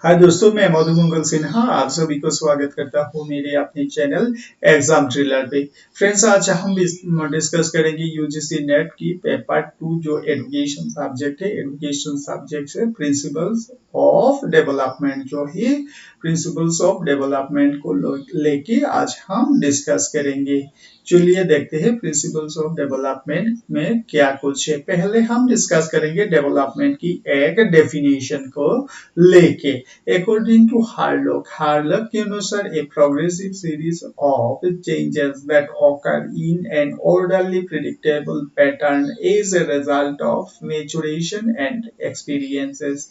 हाय दोस्तों, मैं मधु मंगल सिन्हा आप सभी को स्वागत करता हूँ मेरे अपने चैनल एग्जाम थ्रिलर पे। फ्रेंड्स, आज हम डिस्कस करेंगे यूजीसी नेट की पेपर 2 जो एजुकेशन सब्जेक्ट है। एजुकेशन सब्जेक्ट से प्रिंसिपल्स ऑफ डेवलपमेंट जो है, प्रिंसिपल्स ऑफ डेवलपमेंट को लेके आज हम डिस्कस करेंगे। चलिए देखते हैं प्रिंसिपल्स ऑफ डेवलपमेंट में क्या कुछ है। पहले हम डिस्कस करेंगे डेवलपमेंट की एक डेफिनेशन को लेके। According to Harlock के अनुसार a progressive series of changes that occur in an orderly predictable pattern is a result of maturation and experiences।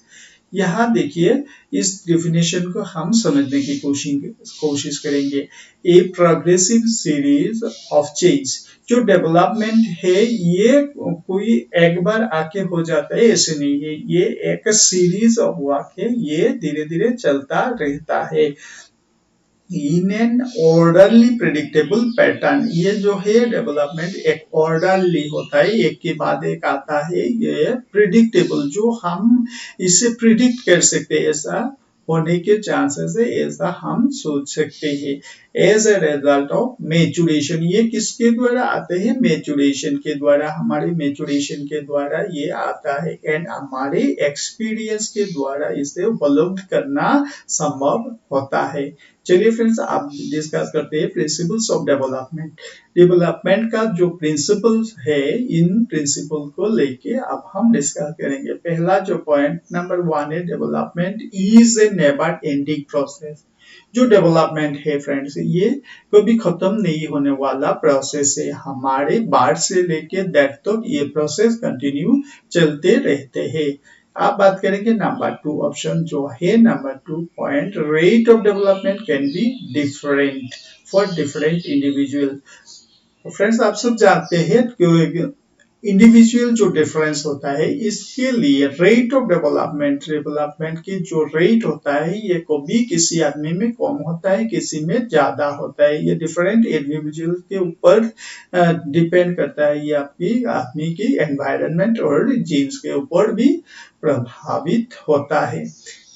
यहाँ देखिए, इस डेफिनेशन को हम समझने की कोशिश करेंगे। A progressive series of change, जो डेवलपमेंट है ये कोई एक बार आके हो जाता है, ऐसे नहीं है। ये एक सीरीज ऑफ वाक्य, ये धीरे धीरे चलता रहता है। In an orderly predictable pattern, ये जो है डेवलपमेंट एक ऑर्डरली होता है, एक के बाद एक आता है। ये प्रिडिक्टेबल, जो हम इसे प्रिडिक्ट कर सकते हैं, ऐसा होने के चांसेस है, ऐसा हम सोच सकते हैं। As a result of maturation, ये किसके द्वारा आते हैं? मेचुरेशन के द्वारा, हमारे मेचुरेशन के द्वारा ये आता है। एंड हमारे एक्सपीरियंस के द्वारा इसे उपलब्ध करना संभव होता है। चलिए फ्रेंड्स, आप डिस्कस करते हैं प्रिंसिपल्स ऑफ डेवलपमेंट। डेवलपमेंट का जो प्रिंसिपल्स है, इन प्रिंसिपल को लेके अब हम डिस्कस करेंगे। पहला जो पॉइंट नंबर 1 है, development is a never ending process. जो डेवलपमेंट है फ्रेंड्स, ये कभी खत्म नहीं होने वाला प्रोसेस है। हमारे बार्थ से लेके डेथ तक ये प्रोसेस कंटिन्यू चलते रहते हैं। आप बात करेंगे नंबर 2 ऑप्शन जो है, number 2 point, rate of development can be different for different individual. Friends, आप सब जानते हैं कि इंडिविजुअल जो डिफरेंस होता है, इसके लिए रेट ऑफ डेवलपमेंट की जो रेट होता है, ये कभी किसी आदमी में कम होता है, किसी में ज्यादा होता है। ये डिफरेंट इंडिविजुअल के ऊपर डिपेंड करता है। ये आपकी आदमी की एनवायरनमेंट और जीन्स के ऊपर भी प्रभावित होता है।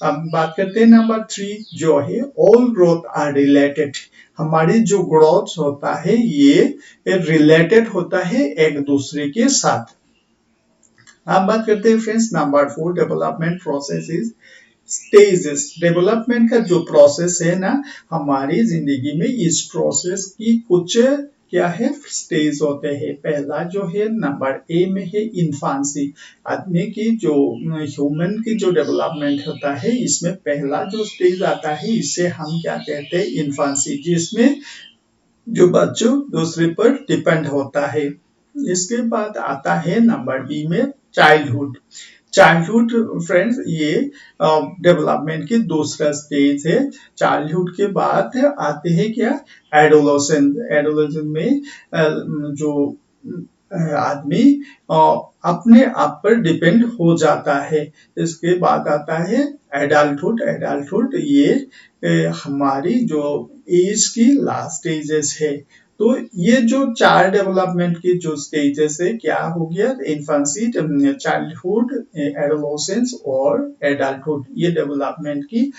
अब बात करते हैं नंबर 3 जो है, ऑल ग्रोथ आर रिलेटेड। हमारी जो ग्रोथ होता है ये रिलेटेड होता है एक दूसरे के साथ। अब बात करते हैं friends number 4, development process is stages. Development का जो प्रोसेस है ना हमारी जिंदगी में, इस प्रोसेस की कुछ क्या है, स्टेज होते हैं। पहला जो है नंबर ए में है इन्फांसी। आदमी की जो ह्यूमन की जो डेवलपमेंट होता है, इसमें पहला जो स्टेज आता है, इसे हम क्या कहते हैं, इन्फांसी, जिसमें जो बच्चों दूसरे पर डिपेंड होता है। इसके बाद आता है नंबर बी में चाइल्डहुड। चाइल्डहुड फ्रेंड्स, ये डेवलपमेंट की दूसरा स्टेज है। चाइल्डहुड के बाद आते हैं क्या, एडोलेसेंस। एडोलेसेंस में जो आदमी अपने आप पर डिपेंड हो जाता है। इसके बाद आता है एडल्टहुड। एडल्टहुड ये हमारी जो एज की लास्ट स्टेजेस है। तो ये जो 4 डेवलपमेंट की जो स्टेजेस है, क्या हो गया, इन्फेंसी, चाइल्डहुड, एडोलेसेंस और एडल्टहुड, ये डेवलपमेंट की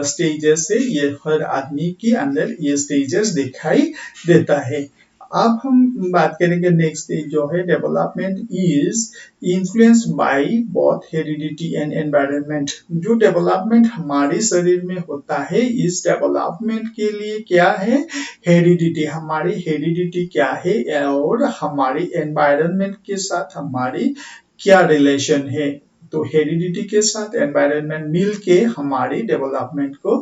स्टेजेस है। ये हर आदमी के अंदर ये स्टेजेस दिखाई देता है। अब हम बात करेंगे नेक्स्ट स्टेज जो है, development is influenced by both heredity and environment. जो डेवलपमेंट हमारे शरीर में होता है, इस डेवलपमेंट के लिए क्या है, हेरिडिटी, हमारी हेरिडिटी क्या है और हमारी एनवायरनमेंट के साथ हमारी क्या रिलेशन है। तो हेरिडिटी के साथ एनवायरनमेंट मिलके हमारी डेवलपमेंट को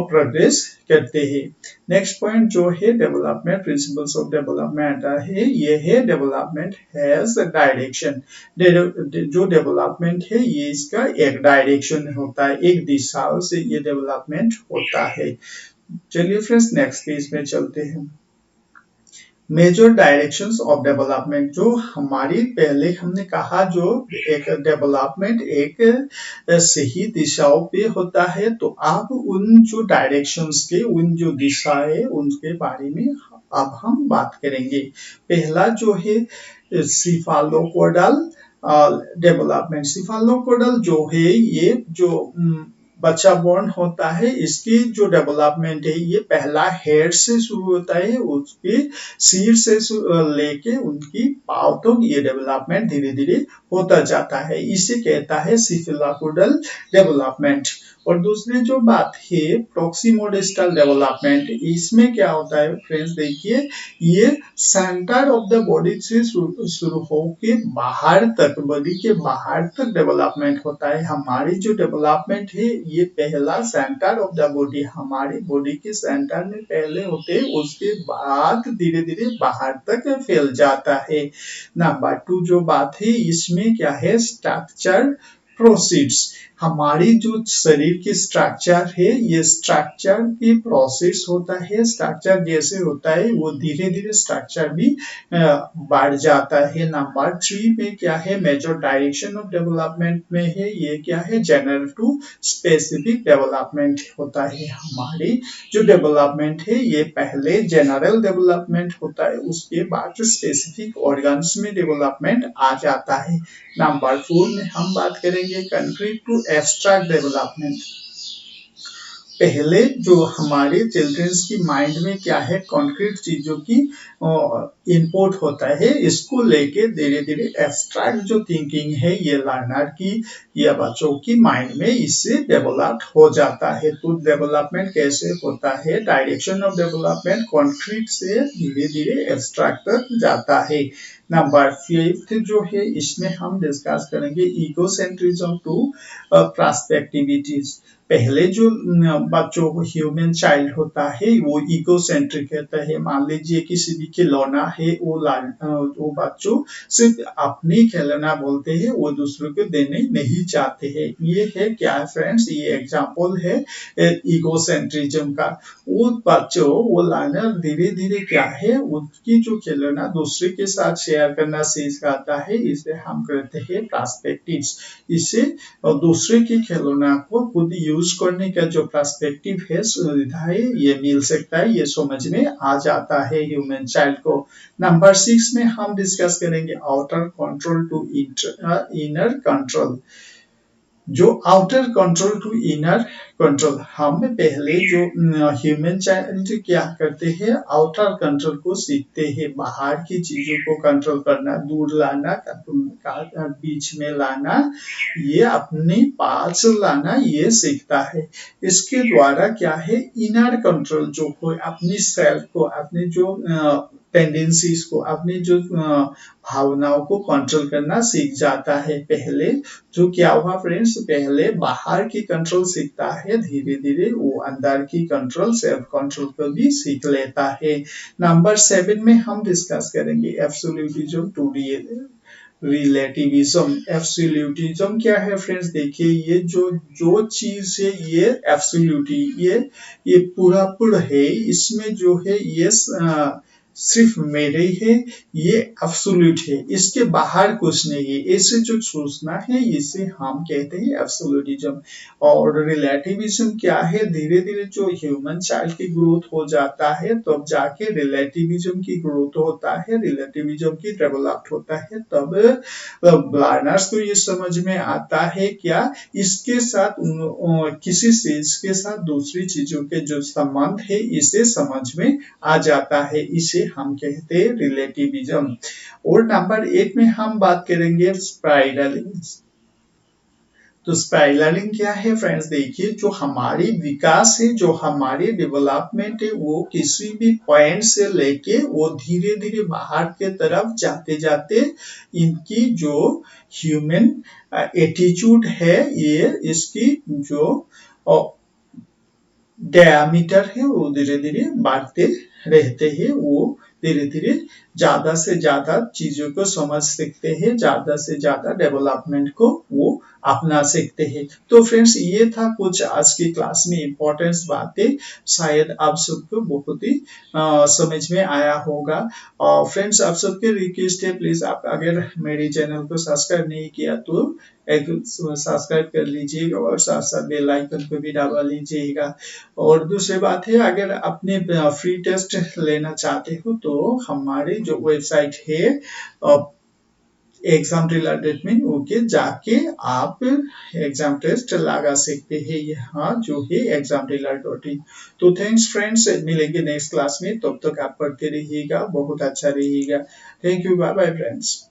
प्रोग्रेस करते हैं। नेक्स्ट पॉइंट जो है, डेवलपमेंट प्रिंसिपल्स ऑफ डेवलपमेंट है, ये है डेवलपमेंट हैज डायरेक्शन। जो डेवलपमेंट है, ये इसका एक डायरेक्शन होता है, एक दिशा से ये डेवलपमेंट होता है। चलिए फ्रेंड्स, नेक्स्ट पेज में चलते हैं। मेजर डायरेक्शंस ऑफ डेवलपमेंट, जो हमारी पहले हमने कहा, जो एक डेवलपमेंट एक सही दिशाओं पे होता है, तो अब उन जो डायरेक्शंस के, उन जो दिशा है, उनके बारे में अब हम बात करेंगे। पहला जो है सिफालोपोडल डेवलपमेंट। सिफालोपोडल जो है, ये जो बच्चा बॉर्न होता है, इसकी जो डेवलपमेंट है ये पहला हेड से शुरू होता है, उसके सिर से लेके उनकी पांव तक ये डेवलपमेंट धीरे धीरे होता जाता है, इसे कहता है सिफेलापोडल डेवलपमेंट। और दूसरी जो बात है प्रॉक्सिमोडिस्टल डेवलपमेंट, इसमें क्या होता है फ्रेंड्स देखिए, ये सेंटर ऑफ द बॉडी से शुरू होके बाहर तक, बॉडी के बाहर तक डेवलपमेंट होता है। हमारी जो डेवलपमेंट है ये पहला सेंटर ऑफ द बॉडी, हमारी बॉडी के सेंटर में पहले होते हैं, उसके बाद धीरे धीरे बाहर तक फैल जाता है। नंबर 2 जो बात है इसमें क्या है, स्ट्रक्चर प्रोसीड्स, हमारी जो शरीर की स्ट्रक्चर है ये स्ट्रक्चर की प्रोसेस होता है, स्ट्रक्चर जैसे होता है वो धीरे धीरे स्ट्रक्चर भी बढ़ जाता है। नंबर 3 में क्या है, मेजर डायरेक्शन ऑफ डेवलपमेंट में है, ये क्या है, जनरल टू स्पेसिफिक डेवलपमेंट होता है। हमारी जो डेवलपमेंट है ये पहले जनरल डेवलपमेंट होता है, उसके बाद स्पेसिफिक ऑर्गन्स में डेवलपमेंट आ जाता है। नंबर 4 में हम बात करेंगे कंक्रीट टू एब्स्ट्रैक्ट डेवलपमेंट। पहले जो हमारे चिल्ड्रंस की माइंड में क्या है, कॉन्क्रीट चीजों की इनपुट होता है, इसको लेके धीरे धीरे एब्स्ट्रैक्ट जो थिंकिंग है ये लर्नर की या बच्चों की माइंड में इससे डेवलप हो जाता है। तो डेवलपमेंट कैसे होता है, डायरेक्शन ऑफ डेवलपमेंट कॉन्क्रीट से धीरे धीरे एब्स्ट्रैक्ट तक जाता है। नंबर 5 जो है इसमें हम डिस्कस करेंगे इकोसेंट्रिज्म टू पर्सपेक्टिविटीज। पहले जो बच्चों को ह्यूमन चाइल्ड होता है वो इकोसेंट्रिक कहता है, मान लीजिए किसी भी खिलौना है वो बच्चों सिर्फ अपनी खिलौना बोलते हैं, वो दूसरों को देने नहीं चाहते हैं। ये है क्या फ्रेंड्स, ये एग्जांपल है इकोसेंट्रिज्म का। वो बच्चों वो लर्नर धीरे धीरे क्या है, उसकी जो खिलौना दूसरे के साथ शेयर करना सीख जाता है, इसे हम कहते हैं पर्सपेक्टिव्स। इसे दूसरे के खिलौना को खुद यूज करने का जो पर्सपेक्टिव है, सुविधा है, ये मिल सकता है, ये समझ में आ जाता है ह्यूमन चाइल्ड को। नंबर 6 में हम डिस्कस करेंगे outer control to inner control. जो outer control to inner control, हम पहले जो ह्यूमन चाइल्ड क्या करते हैं, आउटर कंट्रोल को सीखते हैं, बाहर की चीजों को कंट्रोल करना, दूर लाना, बीच में लाना, ये अपने पास लाना, ये सीखता है। इसके द्वारा क्या है, इनर कंट्रोल जो हो, अपनी सेल्फ को, अपने जो टेंडेंसीज को, अपनी जो भावनाओं को कंट्रोल करना सीख जाता है। पहले जो क्या हुआ फ्रेंड्स, पहले बाहर की कंट्रोल सीखता है, धीरे धीरे वो अंदर की कंट्रोल, सेल्फ कंट्रोल को भी सीख लेता है। नंबर 7 में हम डिस्कस करेंगे एब्सोल्यूटिज्म टू रिलेटिविज्म। एब्सोल्यूटिज्म क्या है फ्रेंड्स, देखिए ये जो चीज है ये एब्सोल्यूटी, ये पूरा पूरा है, इसमें जो है ये सिर्फ मेरे ही है, ये एब्सोल्यूट है, इसके बाहर कुछ नहीं है, ऐसे जो सोचना है इसे हम कहते हैं एब्सोल्यूटिज्म। और रिलेटिविज्म क्या है, धीरे धीरे जो ह्यूमन चाइल्ड की ग्रोथ हो जाता है तब तो जाके रिलेटिविज्म की ग्रोथ होता है, रिलेटिविज्म की डेवलप होता है, तब लर्नर्स को ये समझ में आता है क्या, इसके साथ किसी चीज के साथ दूसरी चीजों के जो संबंध है इसे समझ में आ जाता है, इसे हम कहते हैं रिलेटिविज्म। और नंबर 8 में हम बात करेंगे स्पाइरलिंग। तो स्पाइरलिंग क्या है फ्रेंड्स, देखिए जो हमारी विकास है, जो हमारी डेवलपमेंट है, वो किसी भी पॉइंट से लेके वो धीरे धीरे बाहर के तरफ जाते जाते इनकी जो ह्यूमन एटीट्यूड है, ये इसकी जो डायमीटर है वो धीरे धीरे बढ़ते रहते हैं, वो धीरे धीरे ज्यादा से ज्यादा चीजों को समझ सकते हैं, ज्यादा से ज्यादा डेवलपमेंट को वो अपना सकते हैं। तो फ्रेंड्स ये था कुछ आज की क्लास में इम्पोर्टेंट बातें, शायद आप सबको बहुत ही समझ में आया होगा। और फ्रेंड्स आप सबके रिक्वेस्ट है, प्लीज आप अगर मेरे चैनल को सब्सक्राइब नहीं किया तो एक सब्सक्राइब कर लीजिएगा और साथ साथ बेल आइकन को भी दबा लीजिएगा। और दूसरी बात है, अगर अपने फ्री टेस्ट लेना चाहते हो तो हमारी जो वेबसाइट है एग्जाम रिलेटेड में ओके जाके आप एग्जाम टेस्ट लगा सकते हैं यहाँ जो है एग्जाम रिलेटेड। तो थैंक्स फ्रेंड्स, मिलेंगे नेक्स्ट क्लास में, तब तक आप पढ़ते रहिएगा, बहुत अच्छा रहिएगा। Thank you, bye bye friends.